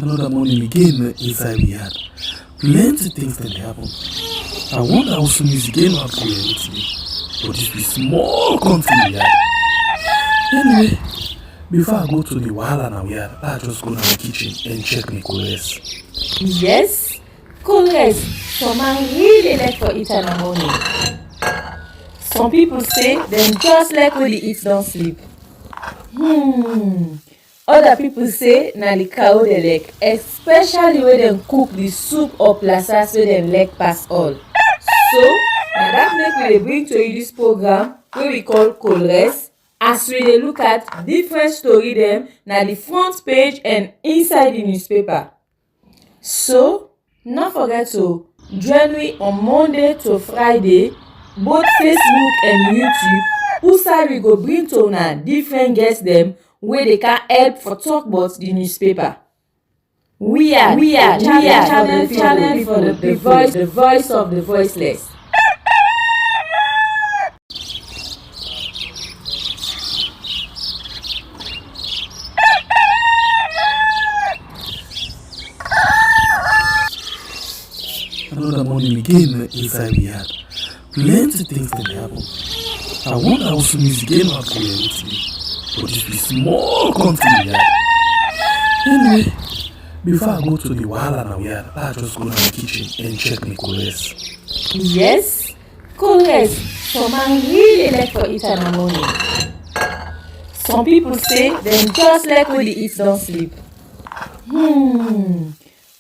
Another morning again inside we had plenty things that happen. I wonder how soon is again not going today. But this be small country we had. Anyway, before I go to the wahala now we had, I just go to the kitchen and check my colors. Yes, colors. Some man really like for eat in the morning. Some people say them just like when they eat don't sleep. Other people say na the cow they like, especially when them cook the soup or plasas wey them like pass all. So na that make we dey bring to you this program wey we call Colres, as we dey look at different story them na the front page and inside the newspaper. So no forget to join me on Monday to Friday, both Facebook and YouTube, who we go bring to una different guests them wey they can help for talk about the newspaper. We are channel for the voice of the voiceless. Another morning again inside we had plenty things that happen. I wonder how soon is again not going today. But this be small country we had. Anyway, before I go to the wahala now we had, I just go to the kitchen and check my colors. Yes, colors. Some man really like for eat in the morning. Some people say them just like when they eat don't sleep.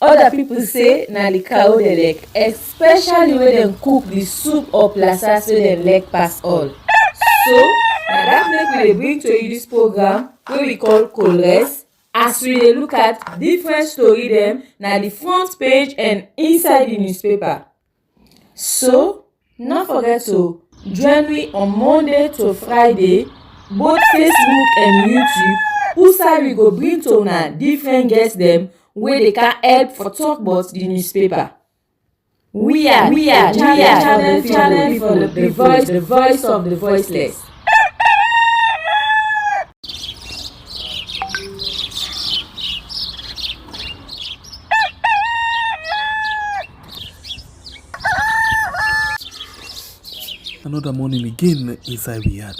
Other people say na the cow they like, especially when them cook the soup or plasas wey them like pass all. So na that make we dey bring to you this program wey we call Colres, as we dey look at different story them na the front page and inside the newspaper. So no forget to join me on Monday to Friday, both Facebook and YouTube, who we go bring to una different guests them wey they can help for talk about the newspaper. We are channel for the voice of the voiceless. Another morning again inside we had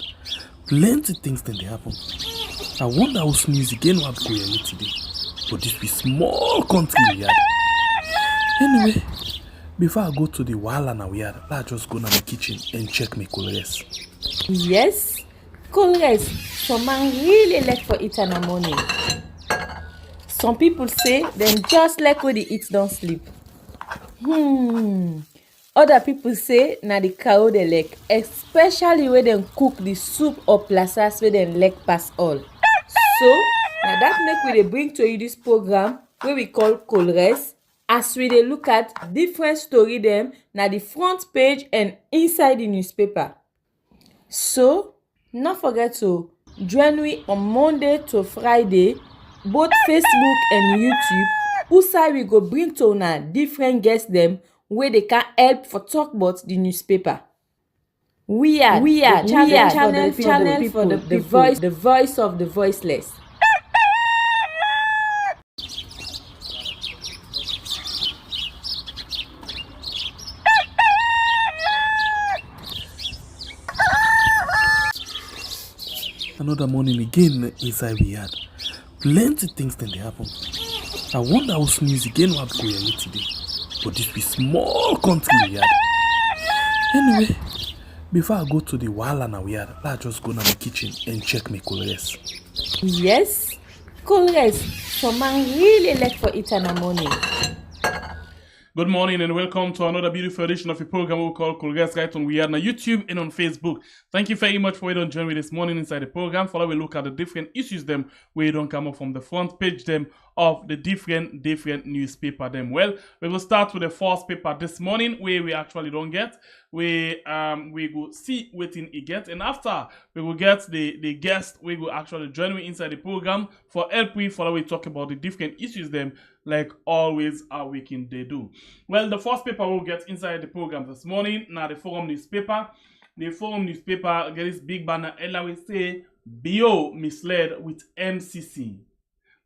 plenty things that happen. I wonder how soon is again not going today. But this be small country we had. Anyway, before I go to the wahala now we had, I just go to the kitchen and check my colors. Yes, colors. Some man really like for eat in the morning. Some people say them just like when they eat don't sleep. Other people say na the cow they like, especially when them cook the soup or plasas wey them like pass all. So na that make we dey bring to you this program wey we call Colres, as we dey look at different story them na the front page and inside the newspaper. So no forget to join me on Monday to Friday, both Facebook and YouTube, who we go bring to una different guests them wey they can help for talk about the newspaper. We are channel for the voice of the voiceless. Another morning again inside we had plenty things that happen. I wonder how soon is again not going today. But this be small country we had. Anyway, before I go to the wahala now we had, I just go to the kitchen and check my colors. Yes, colors. Some man really like for eat in the morning. Good morning and welcome to another beautiful edition of a program we call Colgas right on We Are on YouTube and on Facebook. Thank you very much for joining me this morning inside the program. For we look at the different issues them where you don't come up from the front page them of the different newspaper them. Well, we will start with the first paper this morning where we actually don't get. We go see what it get, and after we will get the guest we will actually join me inside the program for help we follow we talk about the different issues them like always our weekend they do. Well, the first paper we'll get inside the program this morning now the Forum newspaper. The Forum newspaper get this big banner and I will say BO misled with MCC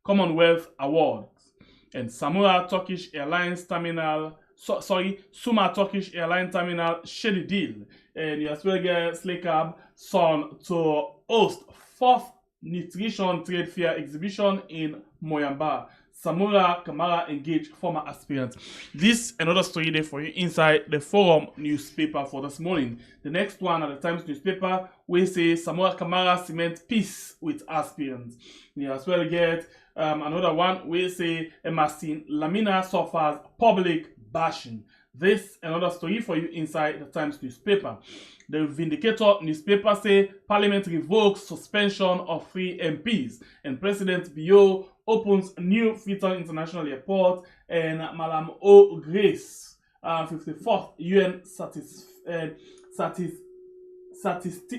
Commonwealth Awards. And Samura Turkish Airlines Terminal, Suma Turkish Airline Terminal shady deal. And you as well get Slakab son to host 4th Nutrition Trade Fair exhibition in Moyamba. Samura Kamara engaged former aspirants. This another story there for you inside the Forum newspaper for this morning. The next one at the Times newspaper, we say Samura Kamara cement peace with aspirants. You as well get another one, we say Emerson Lamina suffers public bashing. This another story for you inside the Times newspaper. The Vindicator newspaper say Parliament revokes suspension of 3 MPs and President Bio opens new Freetown International Airport and Malam O. Grace 54th UN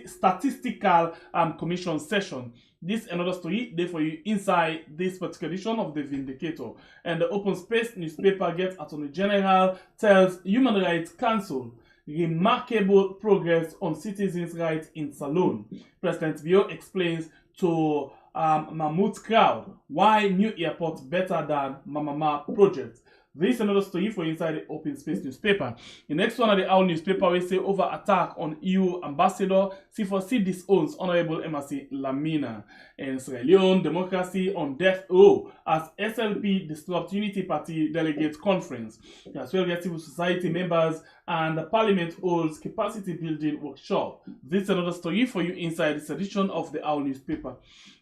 Statistical Commission session. This another story there for you inside this particular edition of the Vindicator. And the Open Space newspaper gets Attorney General tells Human Rights Council remarkable progress on citizens' rights in Salone. President Bio explains to Mahmoud crowd why new airport better than Mamama project. This is another story for inside the Open Space newspaper. The next one at the Owl newspaper we say over attack on EU ambassador C4C disowns Honorable Emerson Lamina. And Sierra Leone democracy on death row as SLP disrupt Unity Party delegate conference. As well as civil society members and the parliament holds capacity building workshop. This is another story for you inside this edition of the Owl newspaper.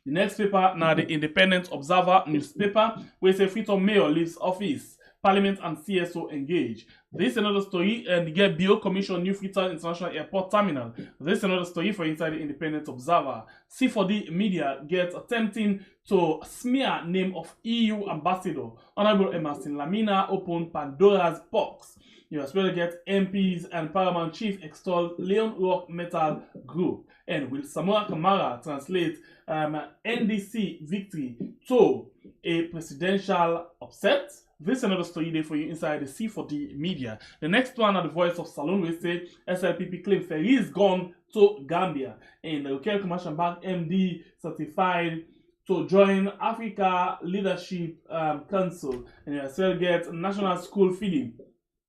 The next paper now the Independent Observer newspaper where say Freetown Mayor leaves office. Parliament and CSO engage. This is another story and the get Bio Commission New Freetown International Airport Terminal. This is another story for inside the Independent Observer. C4D Media gets attempting to smear name of EU ambassador. Honorable Emerson Lamina open Pandora's box. You as well get MPs and Paramount Chief extol Leon Rock Metal Group. And will Samura Kamara translate NDC victory to a presidential upset? This is another story there for you inside the C4D Media. The next one at the Voice of Salone will say SLPP claim ferry is gone to Gambia. And the Local Commercial Bank MD certified to join Africa Leadership Council. And you still get National School Feeding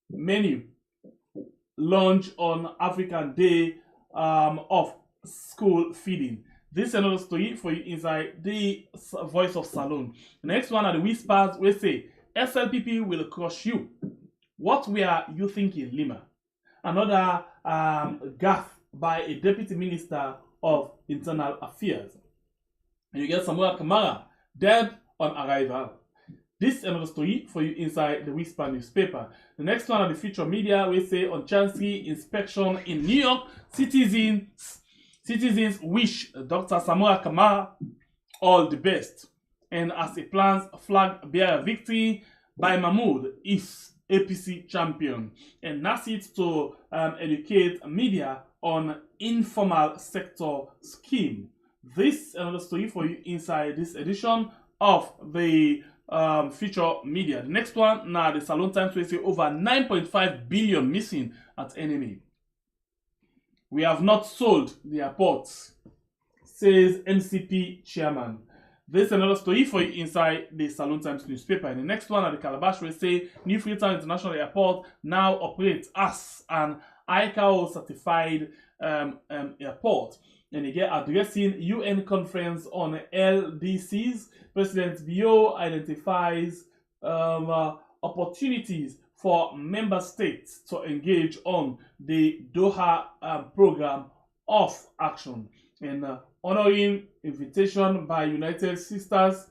menu launch on African Day of School Feeding. This is another story for you inside the Voice of Salone. The next one at the Whispers will say SLPP will crush you. What were you thinking, Lima? Another gaffe by a deputy minister of internal affairs. And you get Samura Kamara dead on arrival. This is another story for you inside the Whisper newspaper. The next one at the Future Media we say on Chancery inspection in New York, citizens wish Dr. Samura Kamara all the best. And as he plans flag bearer victory by Mahmoud is APC champion. And that's it to educate media on informal sector scheme. This is another story for you inside this edition of the Future Media. The next one, now the Salone Times will say over 9.5 billion missing at enemy. We have not sold the airports, says NCP chairman. This is another story for you inside the Salone Times newspaper. And the next one at the Calabash will say New Freetown International Airport now operates as an ICAO certified airport. And again, addressing UN conference on LDCs, President Bio identifies opportunities for member states to engage on the Doha program of action. And honoring invitation by United Sisters,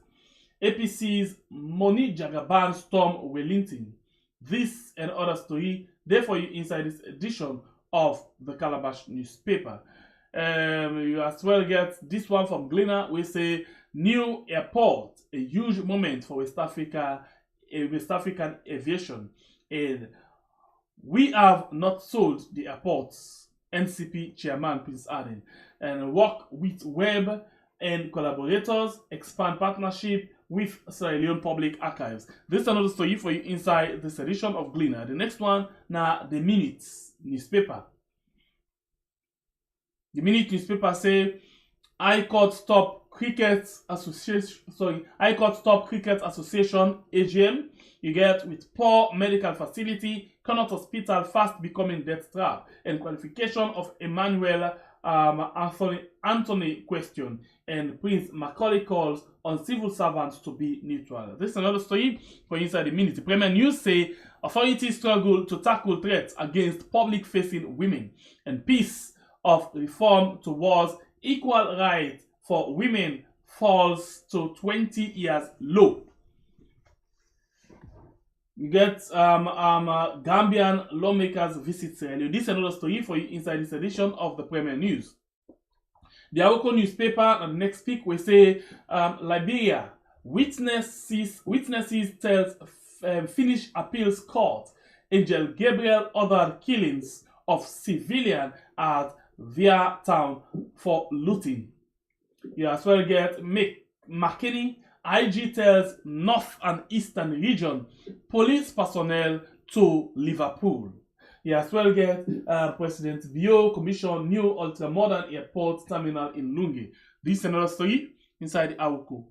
APC's Moni Jagaban storm Wellington. This and other story there for you inside this edition of the Calabash newspaper. You as well get this one from Gleaner. We say new airport, a huge moment for West African aviation. And we have not sold the airports, NCP chairman Prince Arden, and work with Web and collaborators, expand partnership with Sierra Leone Public Archives. This is another story for you inside this edition of Gleaner. The next one, now the Minutes newspaper. The Minute newspaper say, High Court stop Cricket Association, High Court Stop Cricket Association AGM. You get with poor medical facility, Connaught Hospital fast becoming death trap, and qualification of Emmanuel Anthony question, and Prince Macaulay calls on civil servants to be neutral. This is another story for Inside the Minute. Premier News say authorities struggle to tackle threats against public-facing women, and piece of reform towards equal rights for women falls to 20 years low. You get Gambian lawmakers visit Sierra Leone. This is another story for you inside this edition of the Premier News. The Awoko newspaper, the next pick, we say Liberia witnesses tells Finnish appeals court Angel Gabriel ordered killings of civilian at Via town for looting. You as well get McKinney. IG tells North and Eastern region police personnel to Liverpool. You as well get President Bio commission new ultra-modern airport terminal in Lungi. This is another story inside the Awoko.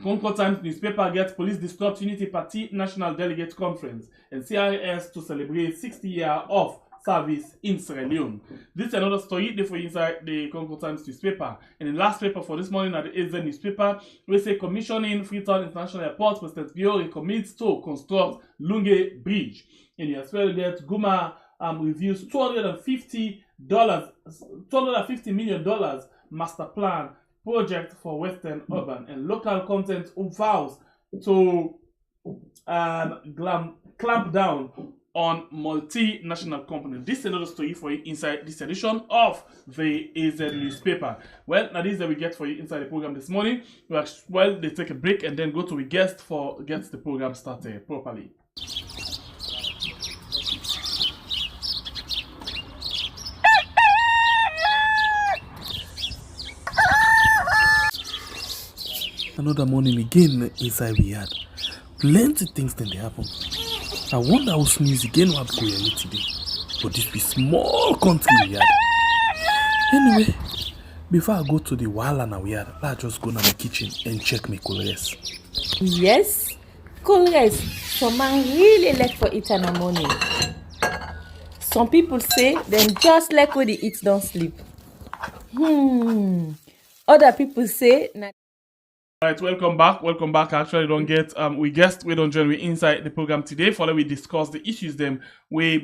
Concord Times newspaper gets police disrupt Unity Party National Delegate Conference and CRS to celebrate 60 years of service in Sierra Leone. This is another story for inside the Concord Times newspaper. And the last paper for this morning at the AZ newspaper, we say commissioning Freetown International Airport, President Bio recommits to construct Lunge Bridge. And you as well get Guma reviews $250 million master plan project for Western Urban, and local content vows to clamp down on multinational companies. This is another story for you inside this edition of the AZ newspaper. Well, now this is that we get for you inside the program this morning. Well, they take a break and then go to a guest for get the program started properly. Another morning again inside we had plenty things then they happen. I wonder how sneeze again what go here today. But this be small country we had. Anyway, before I go to the wala now we had, I just go to my kitchen and check my colors. Yes, colors. Some man really like for eat in the morning. Some people say them just like when they eat don't sleep. Other people say Alright, welcome back. Actually, don't get we don't join we inside the program today. For we discuss the issues them we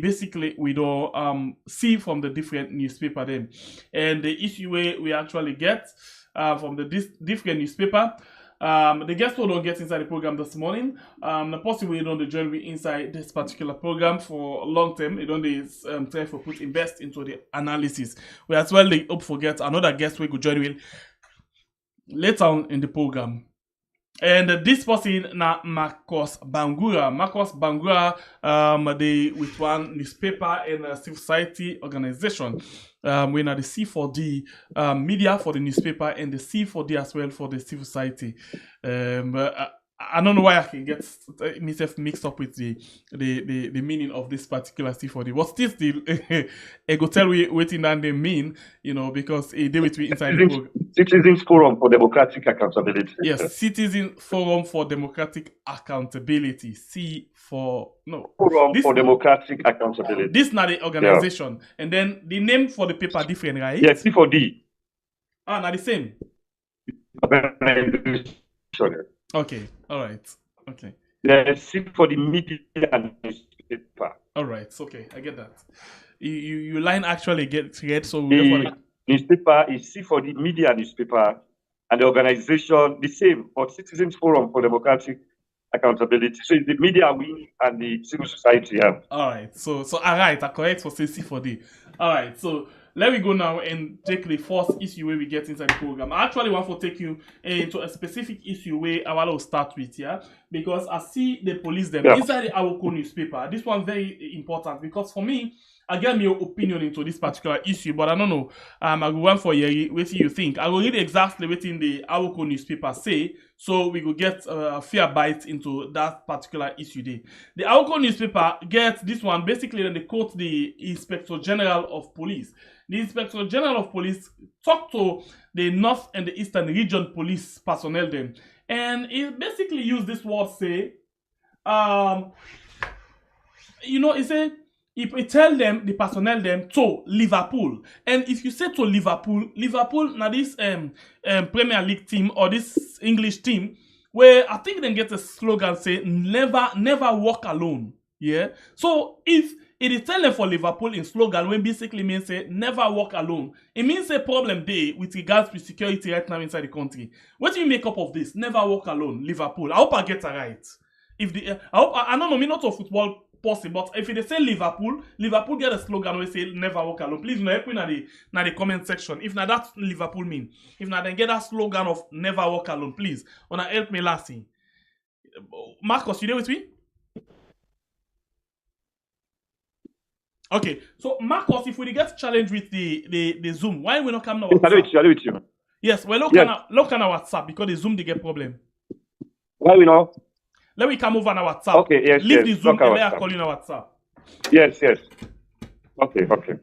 don't see from the different newspaper them, and the issue we actually get from the different newspaper. The guests who don't get inside the program this morning, possibly don't join me inside this particular program for long term. They don't try for invest into the analysis. We as well they hope forget another guest we could join with later on in the program. And this person na Marcos Bangura. Marcos Bangura, they with one newspaper and a civil society organization. We na the C4D media for the newspaper and the C4D as well for the civil society. I don't know why I can get myself mixed up with the meaning of this particular C4D. But still, I go tell we waiting that they mean, because it deal with me inside the book. Citizens Forum for Democratic Accountability. Yes, Citizen Forum for Democratic Accountability. Forum for Democratic Accountability. This is not the organization. Yeah. And then the name for the paper different, right? Yes, C4D. Not the same. Okay, all right, okay. Yes, for the media newspaper. All right, okay, I get that. You line actually get so the newspaper is for the media newspaper, and the organization the same, but Citizens Forum for Democratic Accountability. So it's the media wing and the civil society. Yeah. All right, so all right, I correct for say C4D. All right, so let me go now and take the first issue where we get inside the program. I actually want to take you into a specific issue where I will start with, because I see the police them inside the Awoko newspaper. This one very important because for me, I get your opinion into this particular issue, but I don't know. I go one for you. What you think? I will read exactly what in the Awoko newspaper say, so we will get a fair bite into that particular issue there. The Awoko newspaper gets this one basically. Then they quote the Inspector General of Police. the Inspector General of Police talked to the North and the Eastern Region Police personnel then, and he basically used this word say, he said he tell them the personnel them to Liverpool, and if you say to Liverpool now this Premier League team or this English team where I think they get a slogan say never walk alone. Yeah. So if it is tell them for Liverpool in slogan when basically means say never walk alone, it means a problem there with regards to security right now inside the country. What do you make up of this? Never walk alone, Liverpool. I hope I get it right. If the I don't know, me not a football person, but if they say Liverpool get a slogan where say never walk alone. Please help me in the comment section. If not that's Liverpool mean. If not then get that slogan of never walk alone, please. Wanna help me last thing. Marcus, you there with me? Okay, so Marcus, if we get challenged with the Zoom, why we not come on WhatsApp? I do with you. Yes, well look on our WhatsApp because the Zoom they get problem. Why we know? Let me come over on our WhatsApp. Okay, yes, leave yes. the Zoom and let WhatsApp. I call you on WhatsApp. Yes. Okay.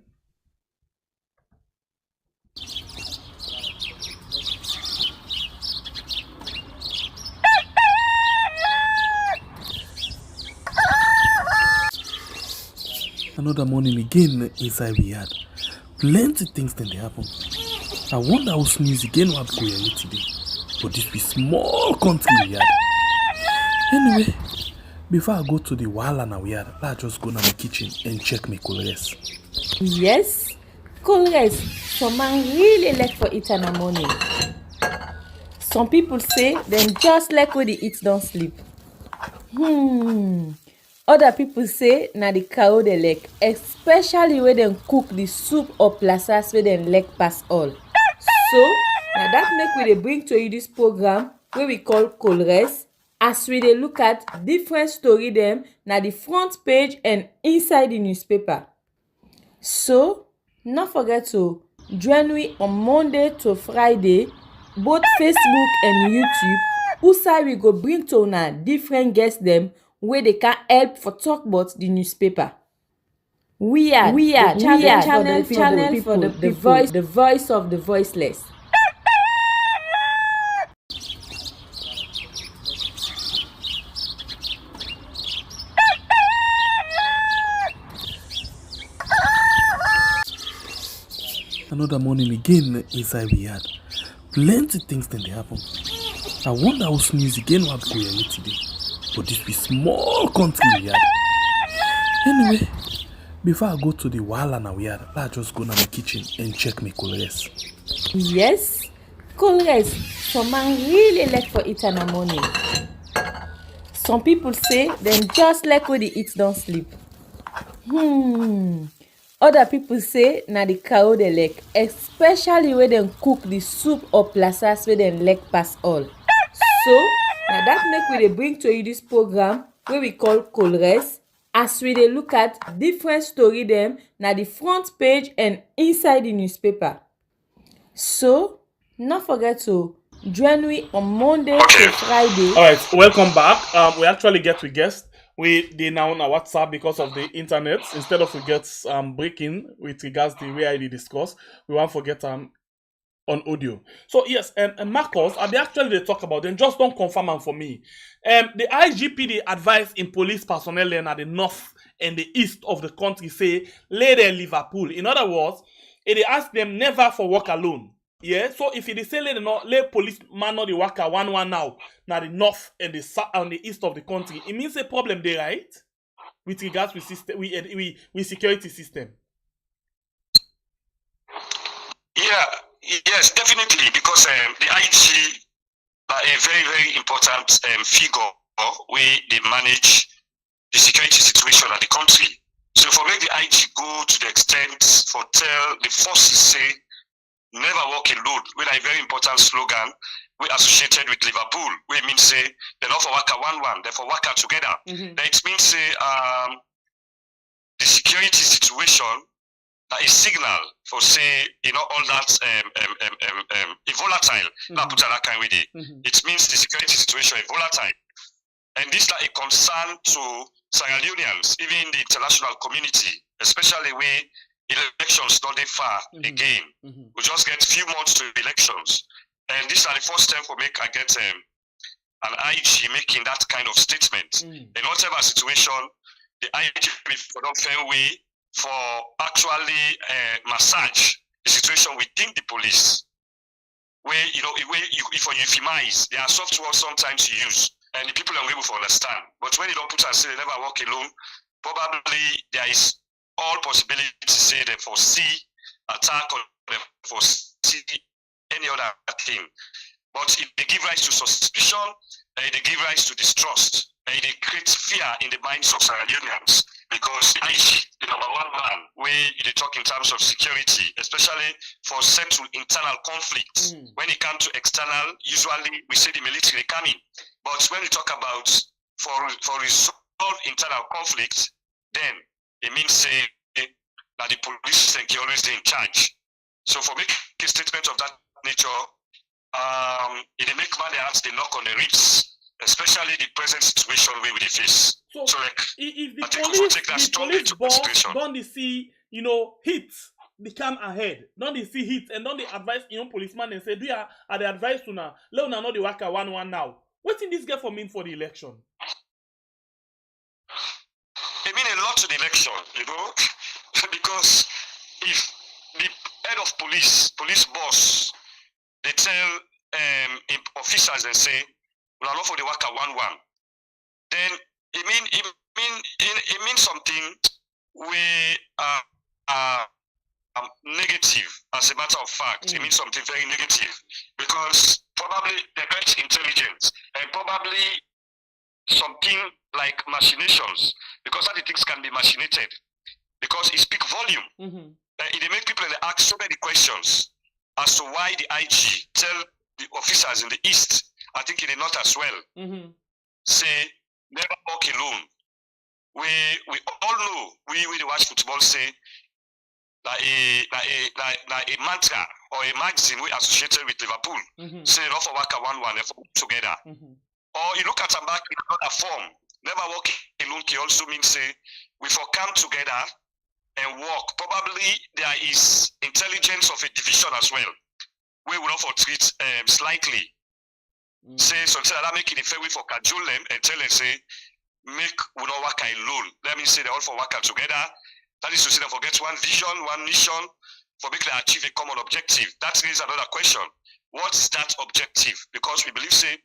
Another morning again inside we had plenty things then they happen. I wonder how sneeze again what go here today. But this be small country we had. Anyway, before I go to the wahala now we had, let's just go to my kitchen and check my colors. Yes, colors. Some man really like for eat in the morning. Some people say them just like when they eat don't sleep. Other people say na the cow they like, especially when they cook the soup or plasas where they like pass all. So now that make we dey bring to you this program where we call Colres, as we dey look at different story them na the front page and inside the newspaper. So not forget to join me on Monday to Friday, both Facebook and YouTube. Usai we go bring to una different guests them where they can help for talk about the newspaper. We are channel for the people, the voice of the voiceless. Another morning again inside we had plenty things then they happen. I wonder how sneeze again what go here today. But this be small country we had. Anyway, before I go to the wahala now we had, let's just go to my kitchen and check my colors. Yes, colors. Some man really like for eat in the morning. Some people say them just like when they eat don't sleep. Other people say na the cow they like, especially when they cook the soup or plasas where they like pass all. So now that make we dey bring to you this program where we call Colres, as we dey look at different story them na the front page and inside the newspaper. So not forget to join me on Monday to Friday. All right, welcome back. We actually get to guest. They now on our WhatsApp because of the internet. Instead of we get breaking with regards to the way I discuss, we won't forget on audio. So yes, and Marcus, they actually talk about them. Just don't confirm them for me. The IGPD advice in police personnel at the north and the east of the country say lay there Liverpool. In other words, they ask them never for work alone. Yeah, so if they say lay police man not the worker 1-1 now the north and the south and the east of the country, it means a problem there, right? With regards to system, we security system. Yeah, yes, definitely, because the IG are a very, very important figure where they manage the security situation of the country. So for make the IG go to the extent for tell the forces say never walk alone, with a very important slogan we associated with Liverpool, where it means say they're not for worker 1-1, they're for worker together. That means say the security situation is signal for say all that volatile. Now put that kind of way. It means the security situation is volatile, and this is a concern to Sierra Leoneans, even the international community, especially where elections not that far again. We just get few months to elections. And this are the first time for make I get an IG making that kind of statement. In whatever situation, the IG for not fair way for actually massage the situation within the police. Where if you euphemize, there are software sometimes you use, and the people are able to understand. But when you don't put and say they never walk alone, probably there is all possibility to say they foresee attack or they foresee any other thing. But if they give rise to suspicion, they give rise to distrust, they create fear in the minds of Sierra Leoneans, because the number one man where they talk in terms of security, especially for settle internal conflicts. When it comes to external, usually we say the military coming. But when we talk about for resolve internal conflicts, then it means say that the police can always in charge. So for making a statement of that nature, it make man they knock on the ribs, especially the present situation we will face. So like, if the police don't see, hit, they come ahead. Don't they see hit and don't they advise policeman and say, do you are the advice to now? Let us know the worker 1-1 now. What did this get for mean for the election? It mean a lot to the election, because if the head of police boss, they tell officers and say, we are not for the worker 1-1, then it means something we negative. As a matter of fact, it means something very negative, because probably the best intelligence and probably something like machinations, because other things can be machinated, because it speaks volume. It make people ask so many questions as to why the IG tell the officers in the east, I think in the north as well, say never walk alone. We all know, we watch football, say like a mantra or a magazine we associated with Liverpool, say not for work 1-1 together. Or you look at them back in another form, never walk alone can also mean say we for come together and work. Probably there is intelligence of a division as well, we will not treat slightly. Say so that make it a fair way for cajole them and tell them say make we not work alone. Let me say they all for work together. That is to say they forget one vision, one mission for make them achieve a common objective. That raises another question. What is that objective? Because we believe say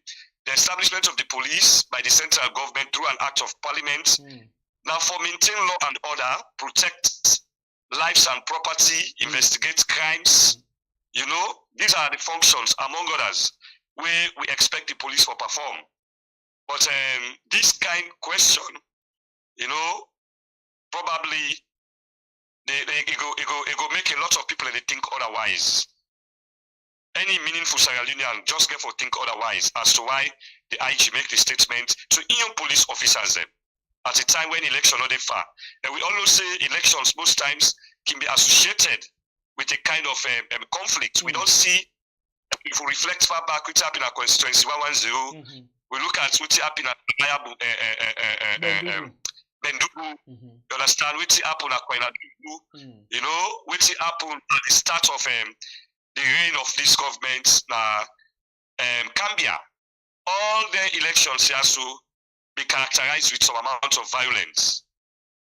the establishment of the police by the central government through an act of parliament. Now for maintain law and order, protect lives and property, investigate crimes. These are the functions, among others, where we expect the police to perform. But this kind of question, probably it go make a lot of people they think otherwise. Any meaningful Sierra Leonean just get for think otherwise as to why the IG make the statement to EU police officers them at a time when election not that far. And we always say elections most times can be associated with a kind of conflict. We don't see, if we reflect far back, what happened at constituency 110, we look at what happened at Bendugu, you understand, what happened at Koinadugu, what happened at the start of the reign of this government, Gambia. All the elections has to be characterized with some amount of violence.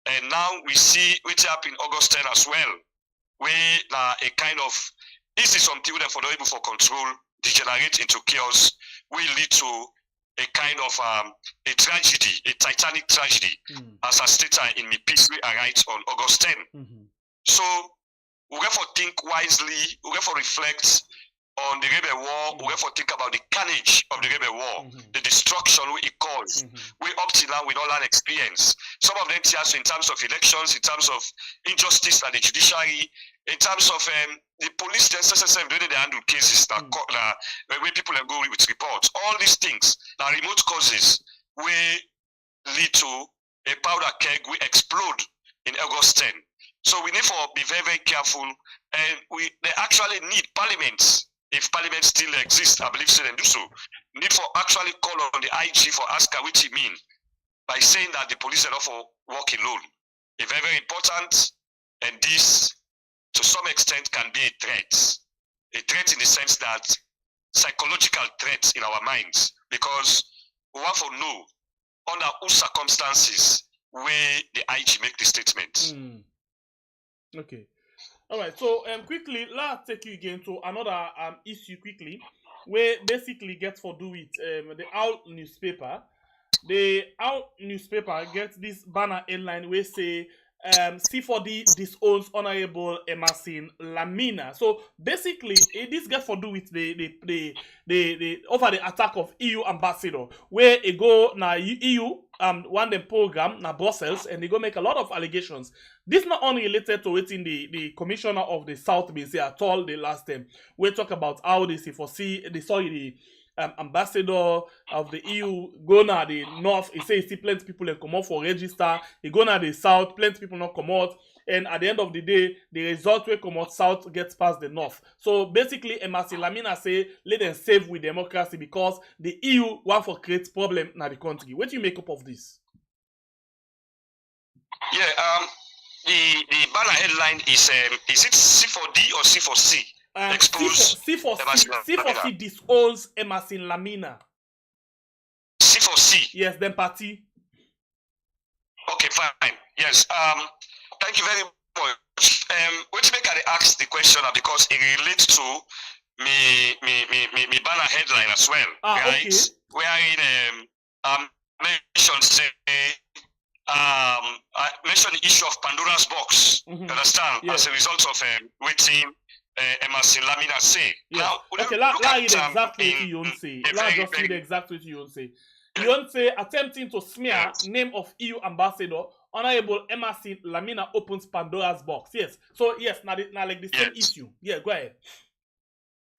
And now we see what happened in August 10 as well, where a kind of, this is something that for not able for control, degenerate into chaos, will lead to a kind of a tragedy, a titanic tragedy, as I stated in my piece I write on August 10. So we have to think wisely, we have to reflect on the rebel war, we have to think about the carnage of the rebel war, the destruction it caused. We up till now with all that experience. Some of them tears in terms of elections, in terms of injustice at the judiciary, in terms of the police themselves doing the handle cases where people go with reports. All these things are remote causes will lead to a powder keg will explode in August 10. So we need to be very, very careful, and they actually need parliaments. If parliament still exists, I believe so they do so. Need for actually call on the IG for ask her what he mean by saying that the police are not for work alone. It's very, very important, and this to some extent can be a threat in the sense that psychological threat in our minds, because we want to know under whose circumstances where the IG make the statement. Okay. All right. So quickly, let's take you again to another issue quickly, where basically gets for do with the Owl newspaper. The Owl newspaper gets this banner headline where say C4D disowns Honorable Emerson Lamina. So basically, this gets for do with the over the attack of EU ambassador, where it go na EU one the program na Brussels, and they go make a lot of allegations. This not only related to waiting the commissioner of the South been say at all the last time. We talk about how they C4C the ambassador of the EU go na the north. He say he see plenty people that come out for register. He go na the south, plenty people not come out. And at the end of the day, the result will come out south gets past the north. So basically, Emerson Lamina say let them save with democracy because the EU want for create problem in the country. What do you make up of this? Yeah, the banner headline is it C4D or C4C? C4C disowns Emerson Lamina. C4C. Yes, then party. Okay, fine. Yes. Thank you very much. What you make I ask the question because it relates to me banner headline as well. Right? Okay. Wherein mentioned say I mentioned the issue of Pandora's box. Understand? Yeah. As a result of waiting. Emerson Lamina say. Yeah. Now, okay, let's read exactly what you say. Let's just read exactly what you say. You say attempting to smear name of EU ambassador, Honorable Emerson Lamina opens Pandora's box. Yes. So yes, now like the same issue. Yeah, go ahead.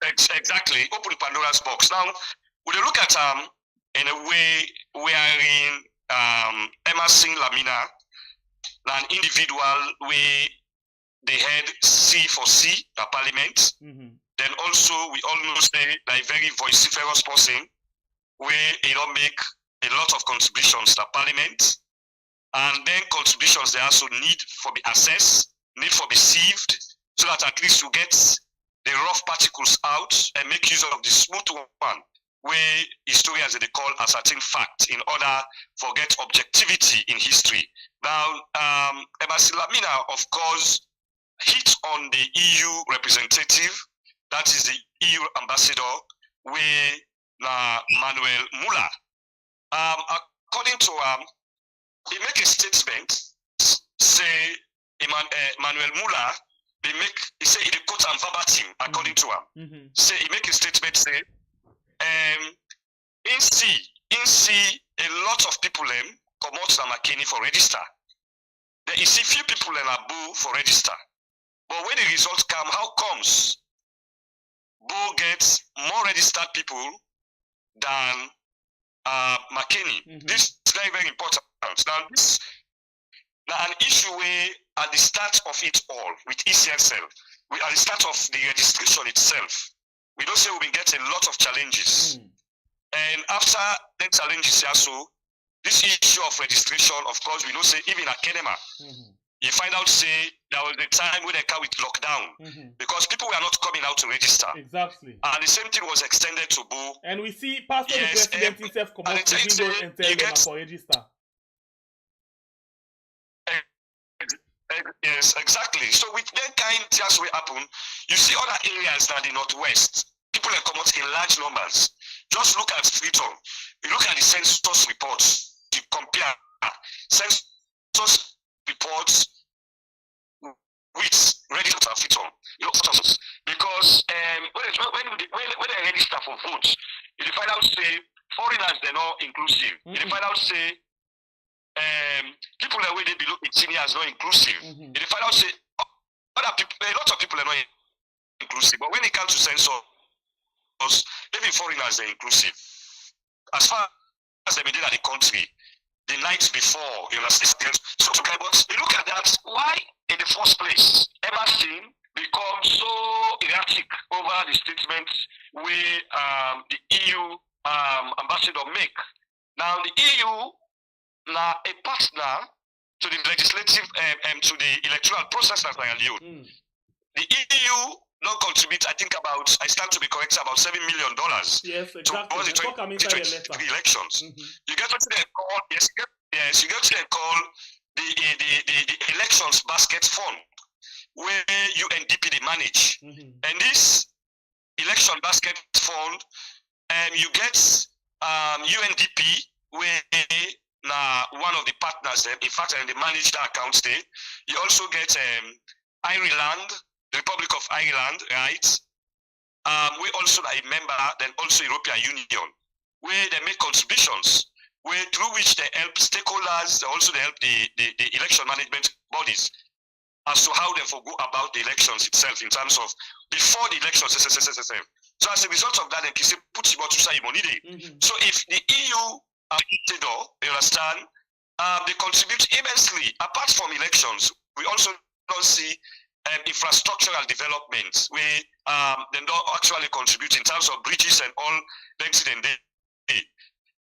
Exactly. Open Pandora's box. Now, we look at in a way wherein Emerson Lamina, an individual where they had C4C, the parliament. Then also we all know say like very vociferous person where he don't make a lot of contributions to parliament. And then contributions they also need for be assessed, need for be sieved, so that at least you get the rough particles out and make use of the smooth one, where historians they call ascertain fact in order for get objectivity in history. Now, Emerson Lamina, of course, hit on the EU representative, that is the EU ambassador, where Manuel Muller. According to he make a statement, say Manuel Muller, he say he quote and verbatim, according to him. Say he make a statement, say in see a lot of people come out to McKinney for register. There is a few people in Abu for register. But when the results come, how comes Bo gets more registered people than McKinney? This is very, very important. Now, this is an issue where at the start of it all, with ECSL, at the start of the registration itself, we don't say we've been getting a lot of challenges. And after the challenges also, this issue of registration, of course, we don't say even academia. You find out, say, there was a time when they come with lockdown because people were not coming out to register. Exactly. And the same thing was extended to Boo. And we see Pastor the President himself come out to window and tell them for register. Yes, exactly. So with that kind of things will happen, you see other areas that the Northwest, people are come out in large numbers. Just look at Freetown. You look at the census reports, you compare census reports with register Freetown. You know, because when they register for votes, you find out say foreigners they're not inclusive. You find out say people that way they below 18 years not inclusive. You find out say other people, a lot of people are not inclusive. But when it comes to census, even foreigners are inclusive. As far as they been in the country, the night before, you understand? So, but you look at that, why in the first place, Emerson become so erratic over the statements where the EU ambassador make. Now, the EU now a partner to the legislative to the electoral process as LEONE. the EU don't contribute, I think I stand to be correct, about $7 million Yes, exactly. towards the 2023 elections. You get what they call, you get what they call the elections basket fund, where UNDP they manage. And this election basket fund, you get UNDP, where one of the partners, in fact, they manage the accounts there. You also get Ireland, the Republic of Ireland, right? We also are a member, then also European Union, where they make contributions, where through which they help stakeholders, they help the election management bodies as to how they go about the elections itself in terms of before the elections. So as a result of that, they can say put what you say money there. So if the EU you understand, they contribute immensely. Apart from elections, we also don't see infrastructural development where they don't actually contribute in terms of bridges and all things in the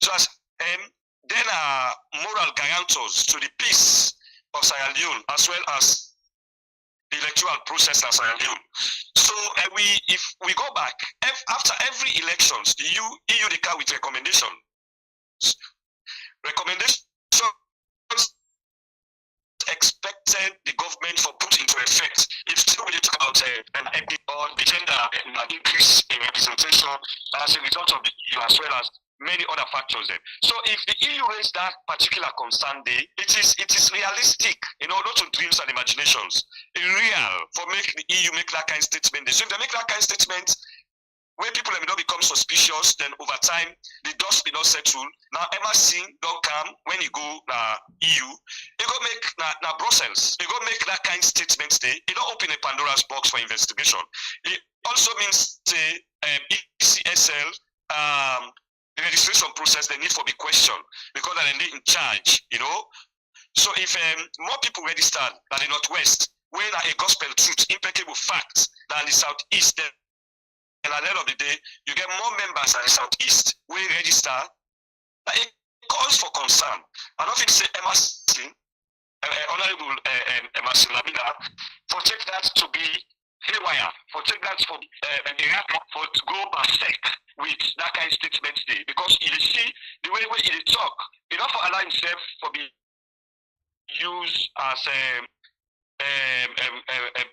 so as then are moral guarantors to the peace of Sierra Leone as well as the electoral process in Sierra Leone. So if we go back after every elections, the EU they come with recommendations expected the government for put into effect. If still we talk about the gender increase in representation as a result of the EU as well as many other factors then. So if the EU raised that particular concern day, it is realistic, not to dreams and imaginations. It's real for make the EU make that kind of statement. So if they make that kind of statement, when people may not become suspicious, then over time the dust will not settle. Now MRC don't come when you go EU, you go make Brussels, you go make that kind of statement there. You don't open a Pandora's box for investigation. It also means the ECSL the registration process they need for be questioned because they're in charge, So if more people register than the Northwest, when a gospel truth, impeccable facts than the Southeast, then and at the end of the day, you get more members at the Southeast where you register. It calls for concern. I don't think say MRC, Honorable MRC Lamina, for take that to be haywire, for take that for to go berserk with that kind of statement today. Because you see the way he talk, not for allow himself for be used as a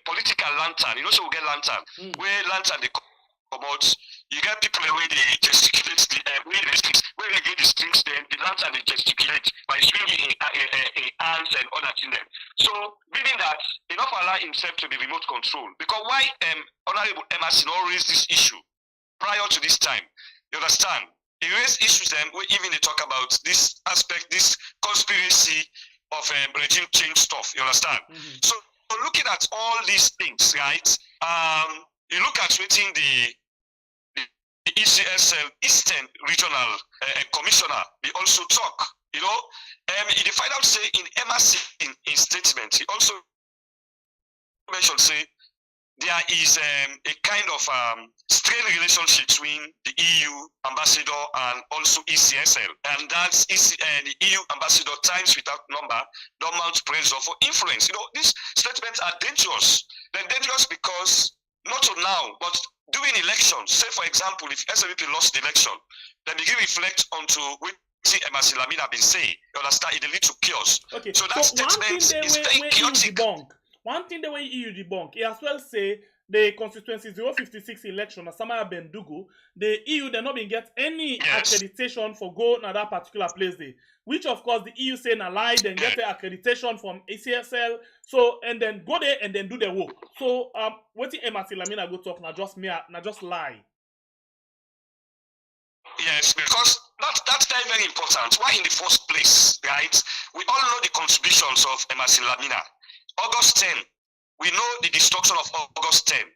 political lantern. So we get lantern. Where lantern they about you get people where they gesticulate where they get the strings, then the lantern they gesticulate by swinging hands and other things. So meaning that enough allow himself to be remote control. Because why Honorable Emerson not raise this issue prior to this time? You understand? He raised issues then where even they talk about this aspect, this conspiracy of regime change stuff. You understand? So looking at all these things, right? You look at waiting the ECSL Eastern Regional Commissioner, he also talk, he find out say in MRC in statement, he also mentioned say there is a kind of strained relationship between the EU ambassador and also ECSL, and that's the EU ambassador times without number don't mount pressure for influence. These statements are dangerous. They're dangerous because not to now, but during elections, say for example, if SWP lost the election, then begin reflect onto what MRC Lamina have been saying. You understand? It lead to chaos. Okay. So that statement is very chaotic. One thing the way EU debunk, he as well say the constituency 056 election, Samara Bendugu, the EU they not been get any accreditation for go to that particular place there. Which of course the EU say na lie, then get the accreditation from ACSL. So and then go there and then do the work. So what the MRC Lamina go talk na just lie. Yes, because that's very, very important. Why in the first place, right? We all know the contributions of MRC Lamina. August 10, we know the destruction of August 10.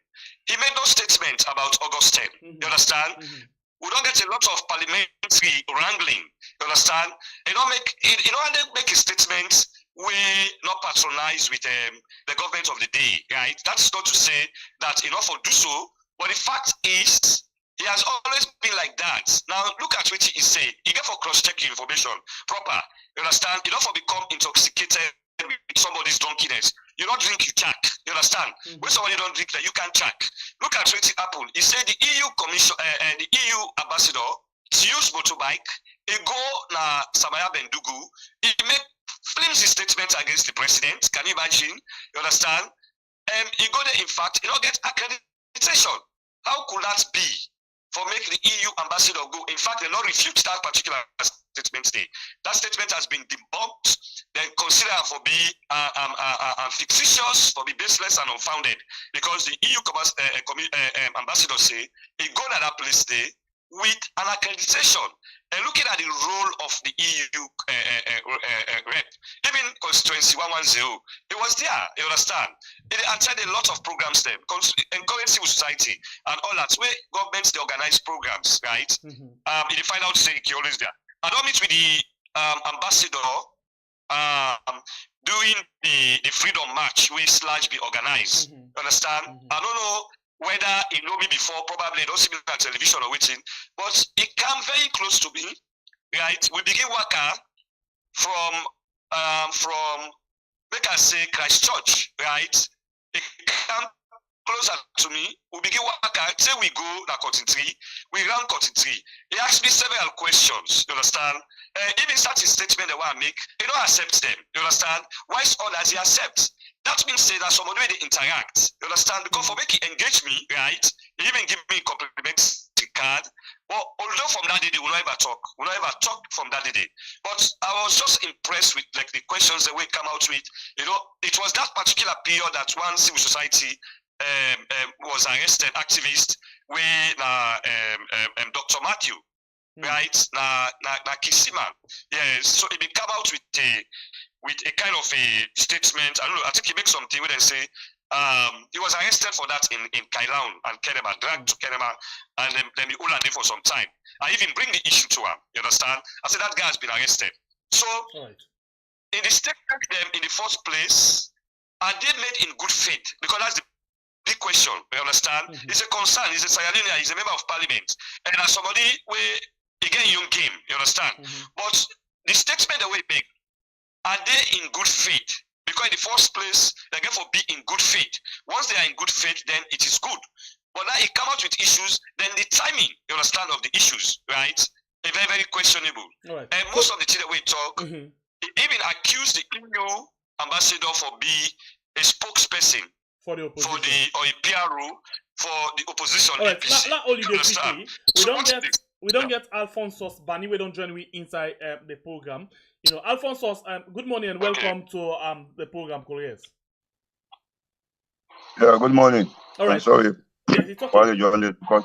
He made no statement about August 10. You understand? We don't get a lot of parliamentary wrangling. You understand? They don't make a statement where not patronize with the government of the day, right? That's not to say that enough will do so, but the fact is he has always been like that. Now look at what he say. He get for cross-check information proper. You understand? He don't for become intoxicated with somebody's drunkenness. You don't drink, you check. You understand? When somebody don't drink, that you can check. Look at what happened. He said the EU commission and the EU ambassador used motorbike. He go na Samaya Bendugu. He make flimsy statements against the president. Can you imagine? You understand? He go there. In fact, he don't get accreditation. How could that be? For making the EU ambassador go. In fact, they not refute that particular statement today. That statement has been debunked, then considered for be fictitious, for be baseless and unfounded, because the EU ambassador say he go to that place there with an accreditation. And looking at the role of the EU rep, even constituency 110, it was there, you understand? It attended a lot of programs there, encourage civil society and all that, where governments, they organize programs, right? In the final say, he always there. I don't meet with the ambassador doing the Freedom March, which largely organized, you understand? I don't know whether he know me before, probably don't see me on television or waiting, but it came very close to me, right? We begin working from make I say Christchurch, right? It came closer to me. We begin working, say we go to Cotton Tree, we ran Cotton Tree. He asked me several questions, you understand? Even such a statement that I make, he don't accept them, you understand? Why is others he accepts? That means say that somebody they interact. You understand? Because for making engage me, right? He even give me a complimentary card. But although from that day, we will never talk. We will never talk from that day. But I was just impressed with like the questions that we come out with. You know, it was that particular period that one civil society was arrested, activist, when Dr. Matthew, right? Na Kisima. Yes. So he come out with a kind of a statement. I don't know, I think he makes something where they say he was arrested for that in Kailaun and Kenema, dragged to Kenema, and then he hold on there for some time. I even bring the issue to him, you understand? I said that guy has been arrested. So in the statement in the first place, are they made in good faith? Because that's the big question, you understand? It's a concern, he's a Sayalina, he's a member of parliament, and as somebody where again young game, you understand? But the statement that we make, are they in good faith? Because in the first place, they're going to be in good faith. Once they are in good faith, then it is good. But now it come out with issues, then the timing, you understand, of the issues, right? It's very, very questionable. And most of the things that we talk, even accuse the EU ambassador for being a spokesperson for the opposition, or a PRO for the opposition. Not only quickly, we don't get Alphonsus Bani. We don't join we inside the program. You know, Alphonsus, good morning and welcome to the program, Colliers. Yeah, good morning. All right. I'm sorry. Yes, Why you on it? Because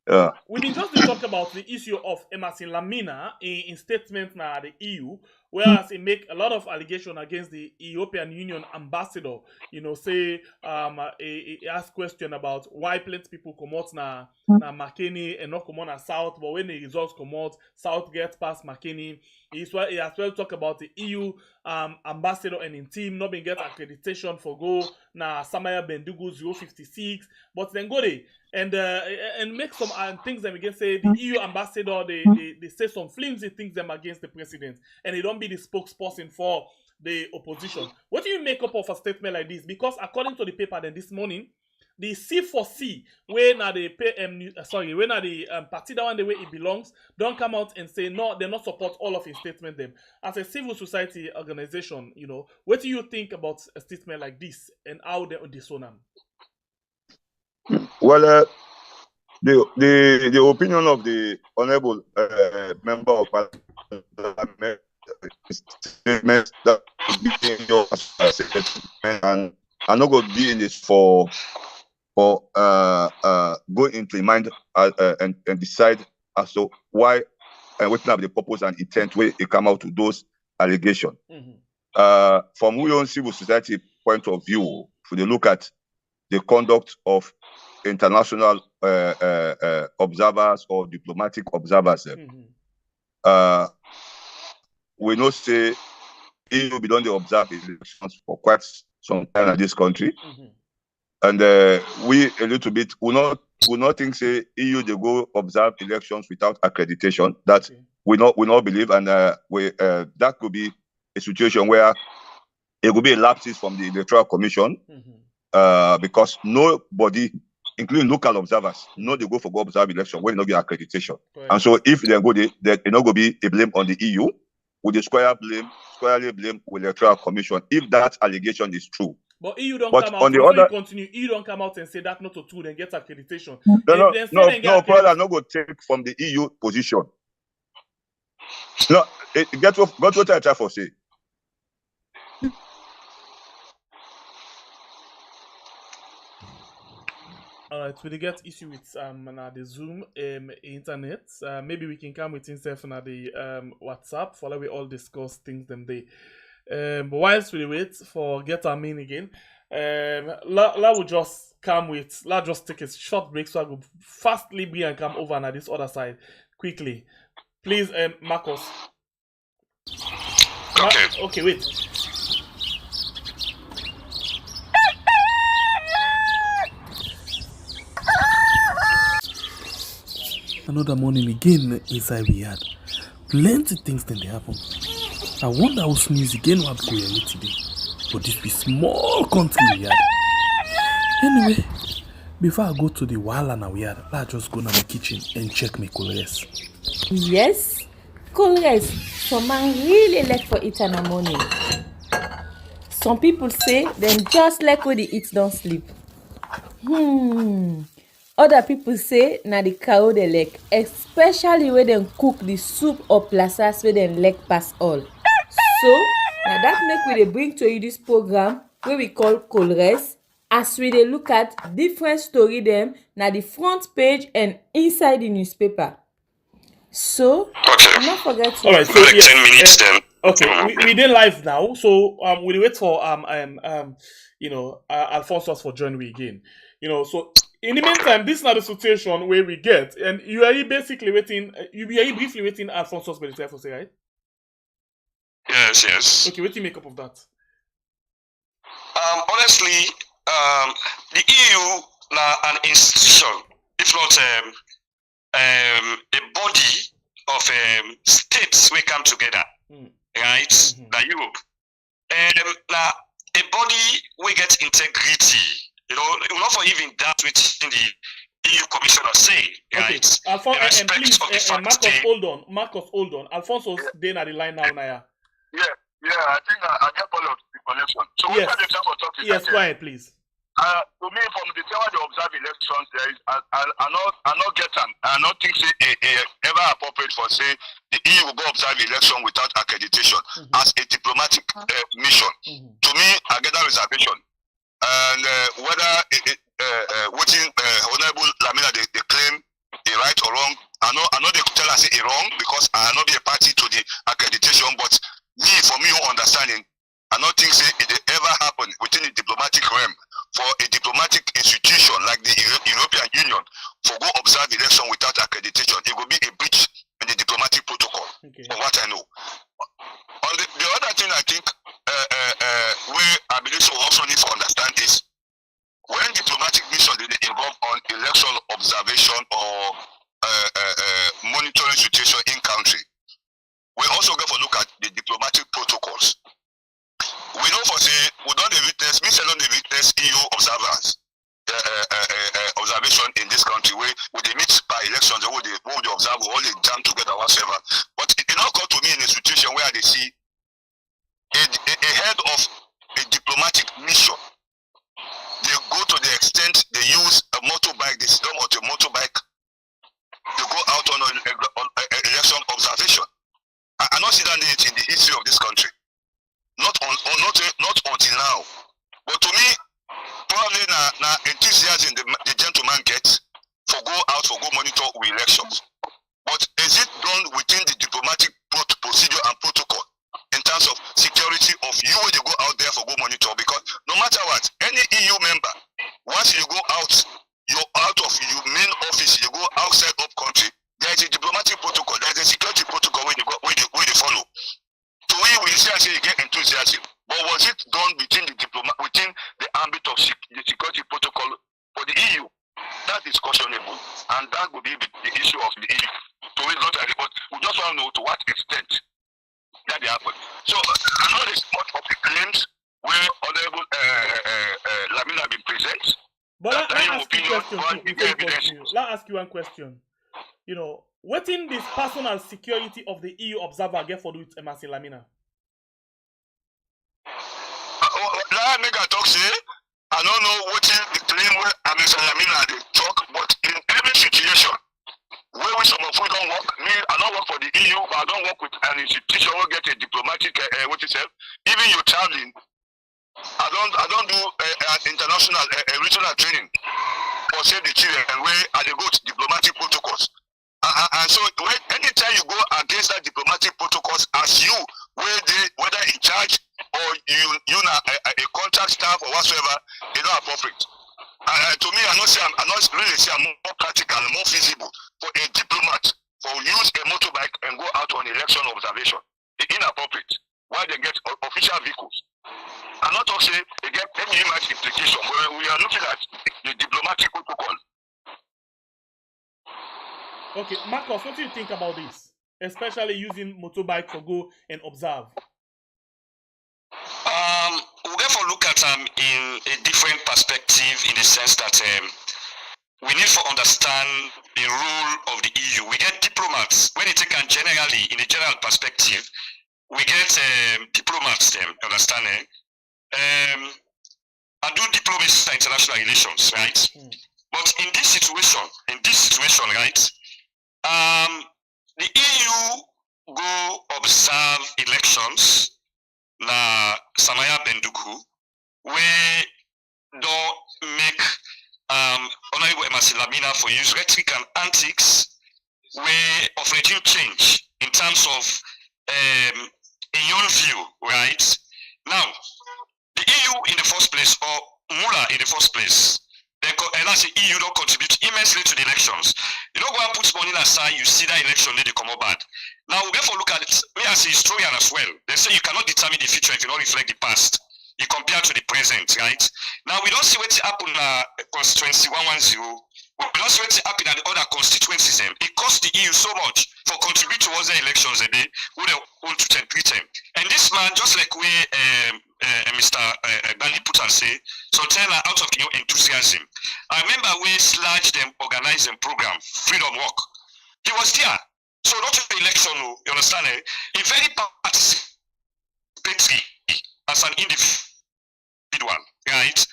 yeah. We did just talk about the issue of Emerson Lamina in statement now the EU, whereas he make a lot of allegations against the European Union ambassador. You know, say he asked question about why plenty people come out na McKinney and not come on South, but when the results come out, South gets past McKinney. He as well talk about the EU ambassador and in team not being get accreditation for go na Samaya Bendugu 056, but then go there and make some things that we can say the EU ambassador they say some flimsy things them against the president and they don't be the spokesperson for the opposition. What do you make up of a statement like this? Because according to the paper then this morning, the C4C, when are the when are the party that one the way it belongs, don't come out and say no, they not support all of his statement them. As a civil society organization, you know, what do you think about a statement like this and how they disown them? Well, the opinion of the honorable member of parliament statement that and I'm not going to be in this for go into the mind and decide as to why and what have the purpose and intent where it come out to those allegations. From we own civil society point of view, if we look at the conduct of international observers or diplomatic observers, we know say EU be done the observe elections for quite some time in this country. And we a little bit will not think say EU they go observe elections without accreditation. That we not believe, and that could be a situation where it will be a lapses from the Electoral Commission, because nobody, including local observers, no they go for go observe election when not get accreditation. Right. And so if they go there, not going to be a blame on the EU, with the squarely blame with Electoral Commission if that allegation is true. But EU don't But come out. on the Before other, you continue, EU don't come out and say that not true, then get accreditation. No, brother, no go take from the EU position. No, get what I try for say. All right, we get issue with now the Zoom internet. Maybe we can come with himself now the WhatsApp for we all discuss things them day. But whilst we wait for get our main again, la will just come with just take a short break so I go fastly bring and come over on this other side quickly. Please, Marcos. Okay. Okay, wait. Another morning again inside we had plenty things then they happen. I wonder how sneeze again what go here today. But this be small country we had. Anyway, before I go to the wala now we had, I just go to my kitchen and check my colors. Yes, colors. Some man really like for it in the morning. Some people say them just like when they eat don't sleep. Other people say na the cow they like, especially when they cook the soup or plasas where they like pass all. So now that make we dey bring to you this program where we call Colres, as we dey look at different story them na the front page and inside the newspaper. So don't forget to. All right, so like 10 minutes then. Okay, we did live now, so we wait for Alphonsus for joining we again. So in the meantime, this is not the situation where we get, and you are basically waiting. You are briefly waiting Alphonsus by the time for say, right? Yes. Okay, what do you make up of that? Honestly, the EU now an institution, if not a body of states we come together, right? Now Europe, now a body we get integrity. Not for even that within the EU Commissioner say, right? Okay. Please, Marcus, hold on. Alphonsus, they are the line now, Naya. Yeah, I think I get all of the connection. So yes. What the example talk is yes, go ahead, please. To me, from the time they observe elections, there is I not get them. I not think say ever appropriate for say the EU will go observe election without accreditation as a diplomatic mission. To me, I get that reservation. And whether waiting Honorable Lamina they claim a right or wrong, I know they tell us it wrong because I not be a party to the accreditation, but for me understanding, I don't think say it ever happen within the diplomatic realm for a diplomatic institution like the European Union for go observe election without accreditation. It will be a breach in the diplomatic protocol. From what I know. On the other thing I think where I believe we also need to understand is when diplomatic mission they involve on election observation or monitoring situation in country, we also go for look at the diplomatic protocols. We know for say we don't witness, me alone the witness EU observers observation in this country where they meet by elections, where they observe, all they jam together whatsoever. But it now got to me in a situation where they see a head of a diplomatic mission. They go to the extent they use a motorbike, they sit down on a motorbike, they go out on election observation. I not see that in the history of this country. Not until now. But to me, probably now enthusiasm the gentleman gets for go out for go monitor elections. But is it done within the diplomatic procedure and protocol in terms of security of you when you go out there for go monitor? Because no matter what, any EU member, once you go out, you're out of your main office, you go outside of country, there is a diplomatic protocol, there is a security protocol when you follow. So we say you get enthusiasm, but was it done within the ambit of the security protocol for the EU? That is questionable, and that would be the issue of the EU. So we not at but we just want to know to what extent that happened. So I know there's much of the claims where Honorable Lamina be present. But let That ask you opinion, question one too, before you evidence. continue. Let ask you one question. You know, what in this personal security of the EU observer get for do with Emerson Lamina? Now make a talk say, I don't know what is the claim where Mr. Lamina they talk, but in every situation where we some of we don't work, me I don't work for the EU, but I don't work with an institution who get a diplomatic what is it? Even you traveling, I don't do an international regional training for save the children where I dey go to diplomatic protocols. And so anytime you go against that diplomatic protocols as you whether in charge or you a contract staff or whatsoever, it's not appropriate. To me, I not really say I'm more practical, more feasible for a diplomat for use a motorbike and go out on election observation. It's inappropriate. Why they get official vehicles? I'm not talking they get any much implication. We are looking at the diplomatic protocol. Okay, Marcus, what do you think about this? Especially using motorbike to go and observe. We'll therefore look at in a different perspective in the sense that we need to understand the role of the EU. We get diplomats, when you take generally, in the general perspective, we get diplomats, understand? And do diplomacy and international relations, right? But in this situation, right, the EU go observe elections na Samaya Benduku, where don't make Honorable Emerson Lamina for use rhetoric and antics way of regime change in terms of in your view, right? Now, the EU in the first place, or Mula in the first place, and that's the EU don't contribute immensely to the elections. You don't go and put money aside, you see that election, they come out bad. Now, we therefore look at it, me as a historian as well. They say you cannot determine the future if you don't reflect the past. You compare to the present, right? Now, we don't see what happened in constituency 110. We don't see what happened at the other constituencies. It costs the EU so much for contributing towards the elections a day, who they want to treat them. And this man, just like we Mr. Bani put and say, so tell her out of your enthusiasm. I remember we sludged them, organized them program, Freedom Walk. He was there. So not the election, you understand? A very participatory as an individual, right?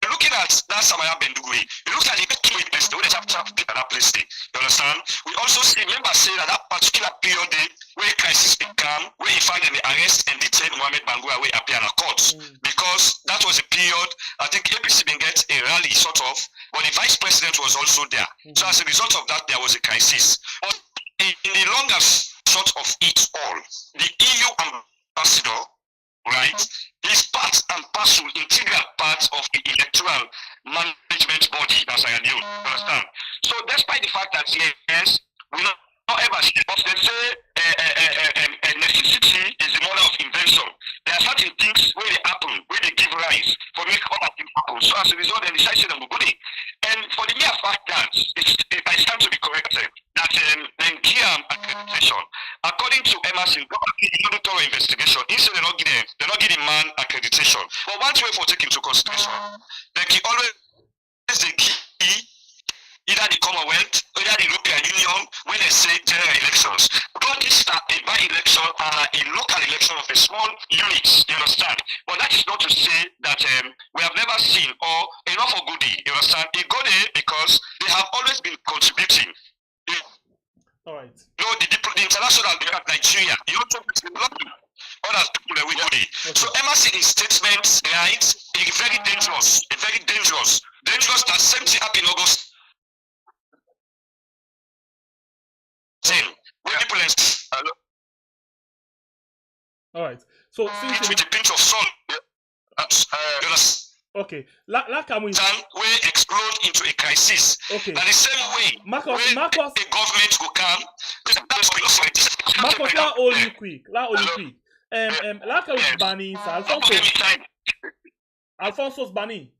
Looking at that Samaya Bendugui, you look at the place, the way they have people at that place, you understand? We also see, remember say that particular period where crisis became, where he find them arrest and detain Mohamed Bangura where appear in a court. Because that was a period, I think APC didn't get a rally sort of, but the vice president was also there. So as a result of that, there was a crisis. But in the longer short of it all, the EU ambassador, right, is part and parcel, integral part of the electoral management body. That's how you understand. So despite the fact that yes, we not ever see, but they say necessity is the mother of invention. There are certain things where they happen, where they give rise for make other things happen. So as a result, they decide to them go. And for the mere fact that I stand to be corrected that Nigerian accreditation, according to Emerson, thorough investigation, instead they're not giving man accreditation. But one way for taking into consideration, they can always the key either the Commonwealth, either the European Union, when they say general elections. Don't start a by-election or a local election of a small unit, you understand? But that is not to say that we have never seen or enough of goodie, you understand? It go there because they have always been contributing. All right. You know, the international Nigeria, you don't talk to other people that we do it. So Emerson in statements, right, is very dangerous. It's very dangerous. Dangerous that same thing happened in August. All right. So since with a pinch of salt, okay, like can we explode into a crisis. Okay. And the same way, Marcus, a government will come. Marcus, la only quick. Like with Bani, Alfonso's Bani.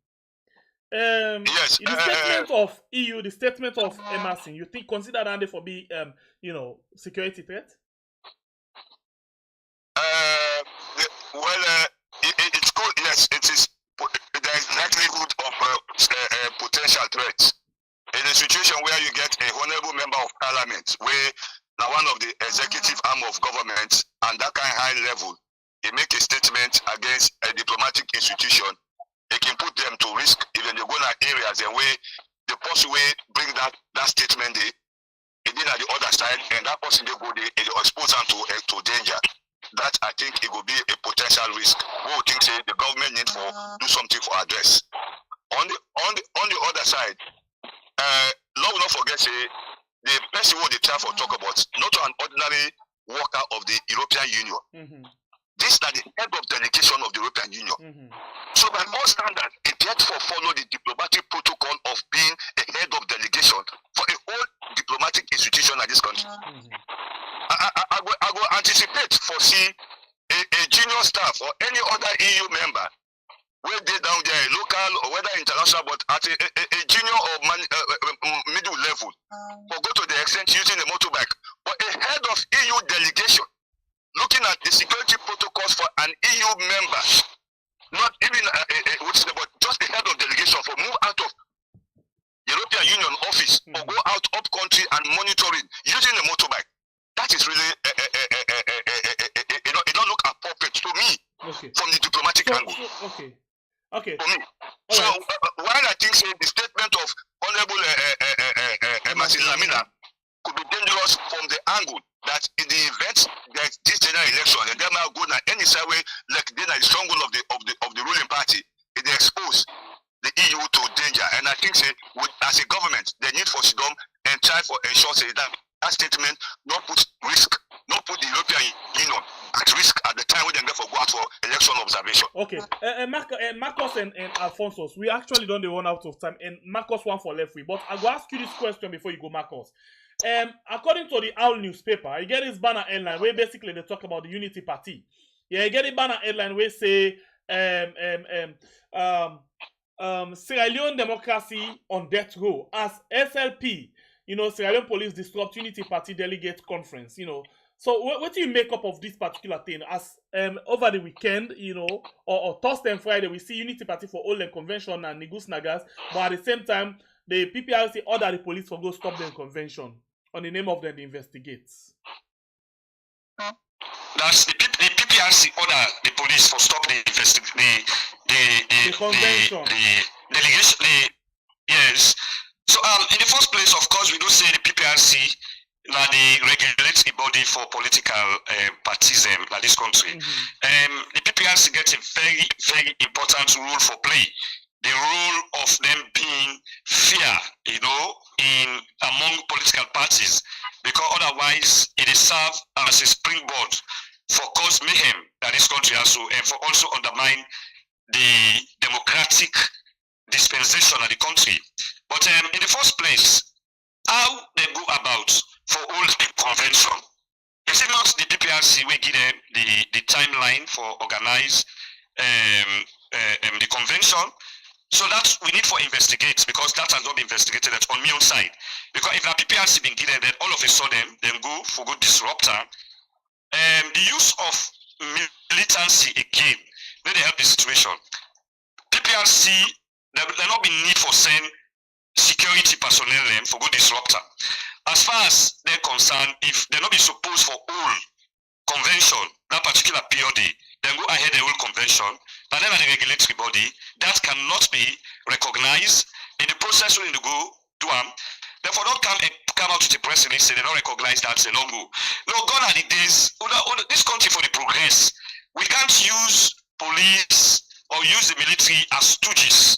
Yes. The statement of EU, the statement of Emerson, you think consider that for be security threat? Well, it's good. threat. In a situation where you get a honorable member of parliament, where now one of the executive arm of government and that kind of high level, they make a statement against a diplomatic institution, it can put them to risk even they go to areas and where the person will bring that statement they did at the other side and that person they go they expose them to danger. That I think it will be a potential risk. We would think say the government need for do something for address. On the other side, let not forget say the person what they try for talk about not an ordinary worker of the European Union. This is the head of delegation of the European Union. So by all standards, it therefore follow the diplomatic protocol of being a head of delegation for a whole diplomatic institution at this country. I will anticipate foresee a junior staff or any other EU member, whether they down there local or whether international, but at a junior or middle level, or go to the extent using a motorbike, or a head of EU delegation looking at the security protocols for an EU member, not even but just the head of delegation for move out of European Union office or go out up country and monitoring using a motorbike. That is really it don't look appropriate to me from the diplomatic angle. Okay. For me. So while I think say the statement of Honorable Martin Lamina could be dangerous from the angle that in the event that this general election and they might go na any side way like they are the stronghold of the ruling party, they expose the EU to danger. And I think say as a government they need for Sidom and try for ensure say that statement not put the European Union at risk at the time when they therefore go out for election observation. Okay. Marcus and Alphonsus, we actually don't run out of time. And Marcus one for left free. But I go ask you this question before you go, Marcus. According to the OWL newspaper, you get this banner headline where basically they talk about the Unity Party. Yeah, you get a banner headline where say Sierra Leone democracy on death row as SLP. Sierra Leone police disrupt Unity Party delegate conference. So what do you make up of this particular thing? As over the weekend, or Thursday and Friday, we see Unity Party for all the convention and Negus Nagas, but at the same time, the PPRC order the police for go stop the convention on the name of them investigates. That's the PPRC order the police for stop the convention. The delegation. Yes. So in the first place, of course, we don't say the PPRC now the regulatory body for political parties in this country. The PPRC gets a very, very important role for play. The role of them being fair, in among political parties, because otherwise it is served as a springboard for cause mayhem that this country also, and for also undermine the democratic dispensation of the country. But in the first place, how they go about for all the convention? Is it not the PPRC will give them the timeline for organize the convention? So that we need for investigate, because that has not been investigated on my own side. Because if the PPRC been given, then all of a sudden then go for good disruptor. The use of militancy again, may they help the situation. PPRC, there not be need for send security personnel for good disruptor. As far as they're concerned, if they're not be supposed for all convention, that particular period, then go ahead the whole convention, but then at the regulatory body, that cannot be recognized in the process when you go do them. Therefore, don't come out to the press release, say they don't recognize that, say don't go. No, gone are the days, this country for the progress, we can't use police or use the military as stooges,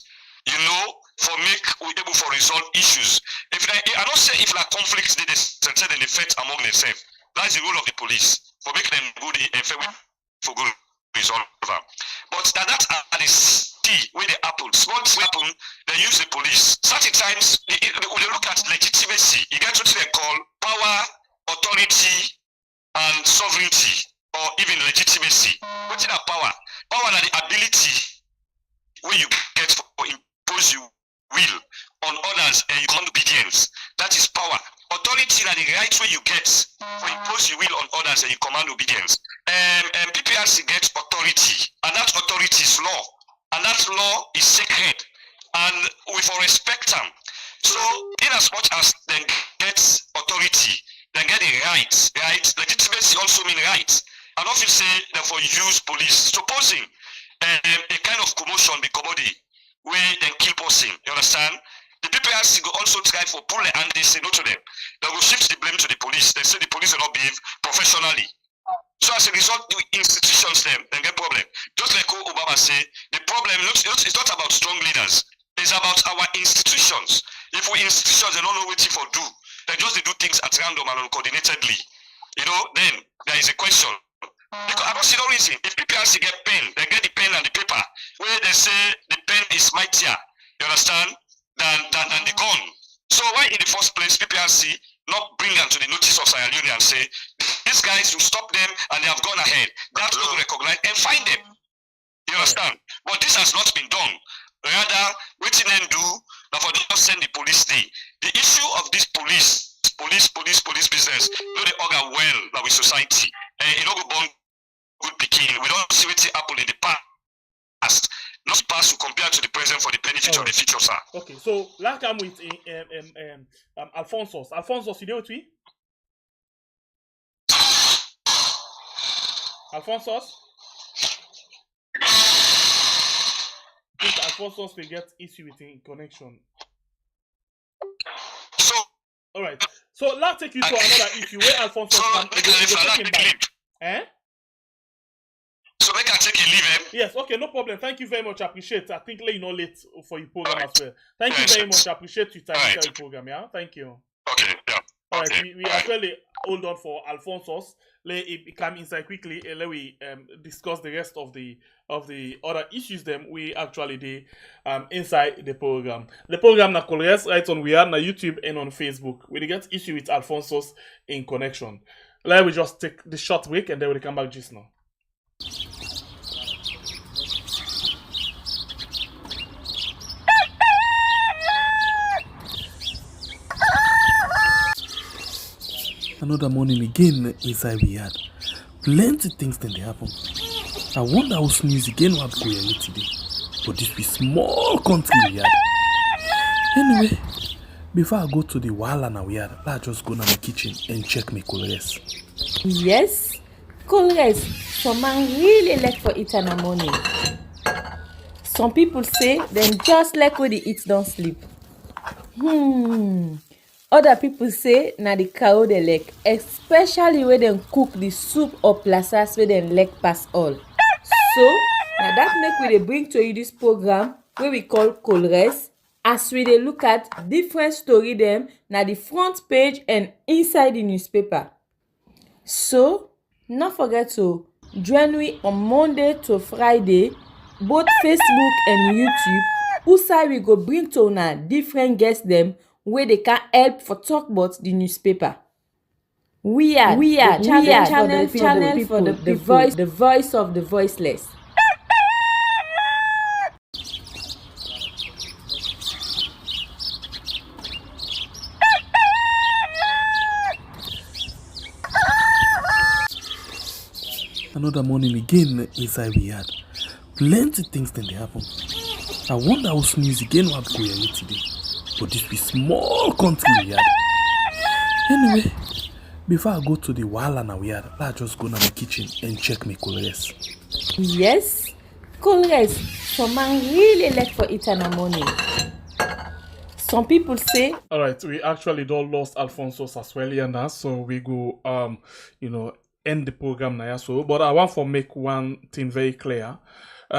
for make we able for resolve issues. I don't say if like conflicts they settle in effect among themselves. That's the role of the police for make them good for good resolve. But that are the key where they happen. Small happen, they use the police. Certain times they look at legitimacy. You get what they call power, authority, and sovereignty, or even legitimacy. What's that power? Power are the ability where you get for impose you will on others and you command obedience. That is power. Authority are the right way you get for impose you will on others and you command obedience. PPRC gets authority, and that authority is law, and that law is sacred. and we for respect them. So in as much as they get authority, they get the rights, right? Legitimacy also mean rights. And often say they for use police. Supposing a kind of commotion be commodity where they kill person, you understand? The PPRC go also try for pull and they say no to them. They will shift the blame to the police. They say the police will not behave professionally. So as a result, the institutions them get problem. Just like what Obama say, the problem is not about strong leaders. It's about our institutions. If we institutions they don't know what for do, they just they do things at random and uncoordinatedly. You know, then there is a question. Because I don't see no reason. If PPRC get pen, they get the pen and the paper where they say the pen is mightier. You understand? Than the gun. So why in the first place PPRC not bring them to the notice of Sierra Leone and say these guys will stop them and they have gone ahead. They have to go recognize and find them. You understand? But this has not been done. Rather, what they do now for just send the police day. The issue of this police business, no they organ well now with society. You know go born good picking. We don't see what happen in the past. Not past to compare to the present for the benefit of the future, sir. Okay, so last time with Alphonsus. Alphonsus, you there with me? Alphonsus? I think Alphonsus will get issue with the connection. So, alright. So let's take you to another issue where Alphonsus can take him back. Eh? So make I take a leave, eh? Yes, okay, no problem. Thank you very much. I appreciate it. I think you're not late for your program as well. Thank you very much. I appreciate your time to your program, yeah? Thank you. Okay, yeah. Alright, we actually hold on for Alphonsus. Let it come inside quickly and let we discuss the rest of the other issues them we actually did inside the program. The program na Colres right on we are na YouTube and on Facebook. We get issue with Alphonsus in connection. Let we just take the short break and then we'll come back just now. Another morning again inside we had plenty things then they happen. I wonder how news again what go here today. But this be small country we had. Anyway, before I go to the wahala now we had, let's just go to my kitchen and check my colors. Yes, colors. Some man really like for eat in the morning. Some people say them just like when they eat don't sleep. Other people say na the cow they like, especially when they cook the soup or plasas where they like pass all. So now that make we dey bring to you this program where we call Colres, as we dey look at different story them na the front page and inside the newspaper. So not forget to join me on Monday to Friday, both Facebook and YouTube. Usai we go bring to una different guests them where they can help for talk about the newspaper. We are channel for the voice of the voiceless. Another morning again inside we had plenty things then they happen. I wonder how news again what go here today. But this be small country we had. Anyway, before I go to the wahala now we had, let's just go to my kitchen and check my colors. Yes, colors. Some man really like for eat in the morning. Some people say. Alright, we actually don't lost Alphonsus as well here now, so we go end the program now. So, but I want to make one thing very clear.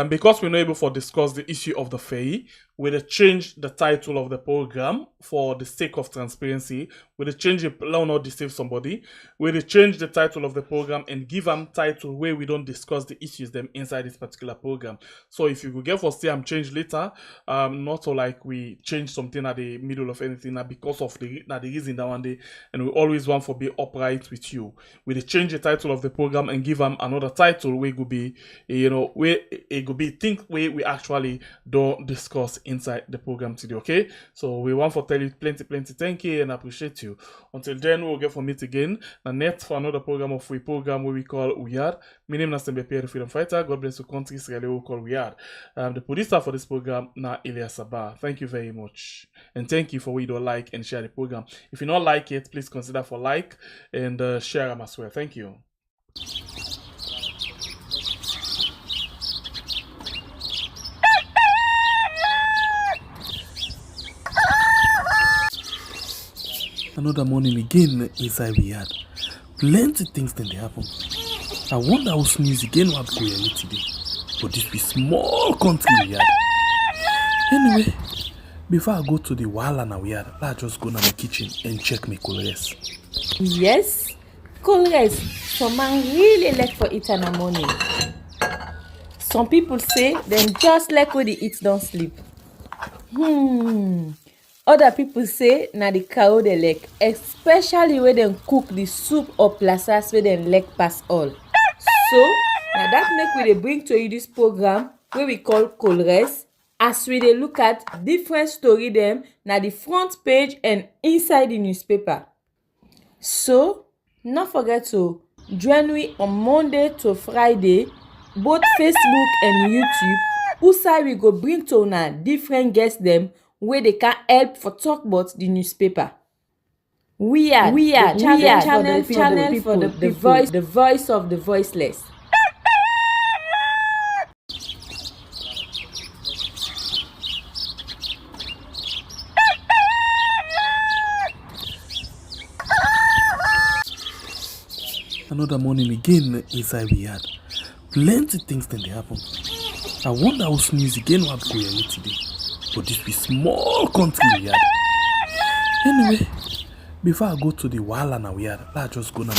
Because we're not able to discuss the issue of the FEI, we'll change the title of the program for the sake of transparency. We'll change it, allow not deceive somebody. We'll change the title of the program and give them title where we don't discuss the issues them inside this particular program. So if you could get for say I'm change later, not so like we change something at the middle of anything, because of the reason that one day, and we always want to be upright with you. We'll change the title of the program and give them another title where it could be, where it could be think where we actually don't discuss inside the program today, okay? So we want to tell you plenty thank you and appreciate you. Until then, we'll get for meet again. Now next for another program of free program where we call We Are. My name is Sembe Pierre, the Freedom Fighter. God bless the country Israel we call We Are. The producer for this program now Elias Sabah. Thank you very much. And thank you for we don't like and share the program. If you don't like it, please consider for like and share them as well. Thank you. Another morning again inside we had plenty things then they happen. I wonder how sneeze again what go here today. But this be small country we had. Anyway, before I go to the wahala now we had, I just go to my kitchen and check my colors. Yes, colors. Some man really like for eat in the morning. Some people say them just like when they eat don't sleep. Other people say na the cow they like, especially when they cook the soup or plasas where they like pass all. So now that make we dey bring to you this program where we call Colres, as we dey look at different story them na the front page and inside the newspaper. So not forget to join me on Monday to Friday, both Facebook and YouTube. Usai we go bring to una different guests them where they can help for talk about the newspaper. We are channel for the voice of the voiceless. Another morning again inside we had plenty things then they happen. I wonder how sneeze again what go here today. But this be small country we had. Anyway, before I go to the wahala now we had, I just go to my